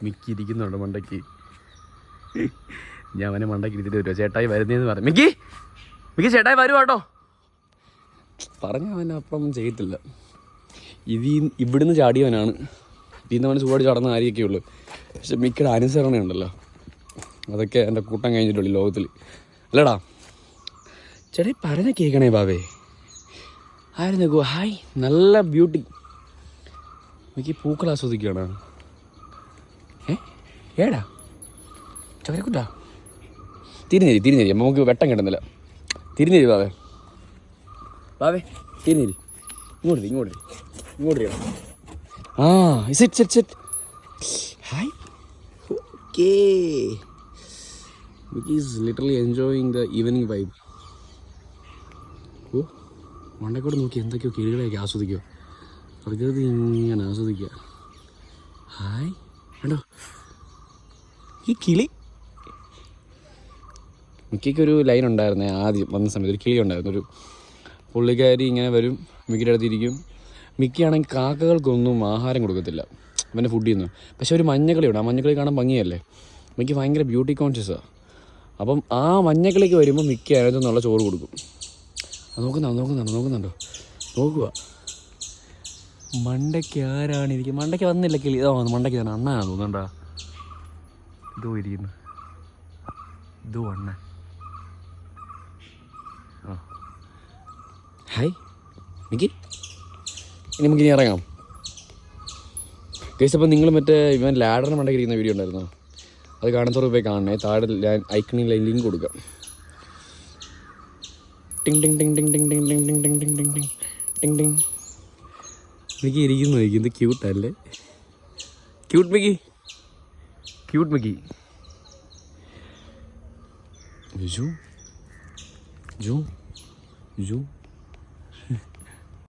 Mickey ഇരിക്കുന്നുണ്ട് മണ്ടയ്ക്ക്. ഞാൻ അവനെ മണ്ടയ്ക്ക് ഇരുത്തിട്ട് വരുമോ ചേട്ടായി വരുന്നതെന്ന് പറഞ്ഞു. മിക്കി ചേട്ടായി വരുമോ കേട്ടോ പറഞ്ഞ അവൻ അപ്പം ചെയ്യത്തില്ല. ഇവിടുന്ന് ചാടിയവനാണ്. ഇതിന്ന് അവന് ചൂടാടി ചടന്ന കാര്യമൊക്കെ ഉള്ളൂ. പക്ഷെ മിക്കയുടെ അനുസരണയുണ്ടല്ലോ, അതൊക്കെ എൻ്റെ കൂട്ടം കഴിഞ്ഞിട്ടുള്ളൂ ലോകത്തിൽ. അല്ലടാ ചേട്ടായി പറഞ്ഞ കേൾക്കണേ ബാബേ. ആയിരുന്നു ഹായ്, നല്ല ബ്യൂട്ടി. മിക്കി പൂക്കൾ ആസ്വദിക്കുകയാണ്. ഏടാ ചക്കരക്കുട്ടാ തിരിഞ്ഞേരി നമുക്ക് വെട്ടം കിട്ടുന്നില്ല. തിരിഞ്ഞേരി ബാവേ തിരിഞ്ഞേരി. ഇങ്ങോട്ട് ആ sit hi. Okay, Mickey is literally enjoying the evening vibe. ഓ മണ്ടക്കോട് നോക്കി എന്തൊക്കെയോ കിളികളെയൊക്കെ ആസ്വദിക്കുക. പ്രകൃതി ഇങ്ങനെ ആസ്വദിക്കുക. ഹായ് കണ്ടോ ഈ കിളി. മിക്കൊരു ലൈൻ ഉണ്ടായിരുന്നേ ആദ്യം വന്ന സമയത്ത്. ഒരു കിളി ഉണ്ടായിരുന്നു. ഒരു പുള്ളിക്കാരി ഇങ്ങനെ വരും, മിക്കിയുടെ അടുത്തിരിക്കും. മിക്കിയാണെങ്കിൽ കാക്കകൾക്കൊന്നും ആഹാരം കൊടുക്കത്തില്ല, അവൻ്റെ ഫുഡിൽ നിന്ന്. പക്ഷെ ഒരു മഞ്ഞക്കിളിയുണ്ട്. ആ മഞ്ഞക്കിളി കാണാൻ ഭംഗിയല്ലേ. മിക്കി ഭയങ്കര ബ്യൂട്ടി കോൺഷ്യസാണ്. അപ്പം ആ മഞ്ഞക്കിളിക്ക് വരുമ്പോൾ മിക്കി അതിനകത്തുനിന്നുള്ള ചോറ് കൊടുക്കും. അത് നോക്കുന്നുണ്ടോ നോക്കുക. മണ്ടയ്ക്ക് ആരാണ് ഇരിക്കുന്നത്? മണ്ടയ്ക്ക് വന്നില്ല കിളി. മണ്ടയ്ക്ക് തന്നെ അണ്ണനാണ് തോന്നുന്നുണ്ടാ. ഇതോ ഇരിക്കുന്നു, ഇതോ അണ്ണ. ആ ഹായ് മിക്കി, ഇനി നമുക്കിനി ഇറങ്ങാം ഗൈസ്. അപ്പം നിങ്ങൾ മറ്റേ ഇവൻ ലാഡറിന് മണ്ടയ്ക്ക് ഇരിക്കുന്ന വീഡിയോ ഉണ്ടായിരുന്നോ? അത് കാണുന്നവർ പോയി കാണണേ. താഴെ ഐക്കണിൽ ലിങ്ക് കൊടുക്കാം. ടിങ് ടിങ് ടിങ് ടിങ് ടിങ് ടിങ് ടിങ് ടിങ് ടിങ് ടിങ് ടിങ് ടിങ് ടിങ് ടിങ്. മിക്കി ഇരിക്കുന്നു. ഇത് ക്യൂട്ടല്ലേ? Cute Mickey. ജൂ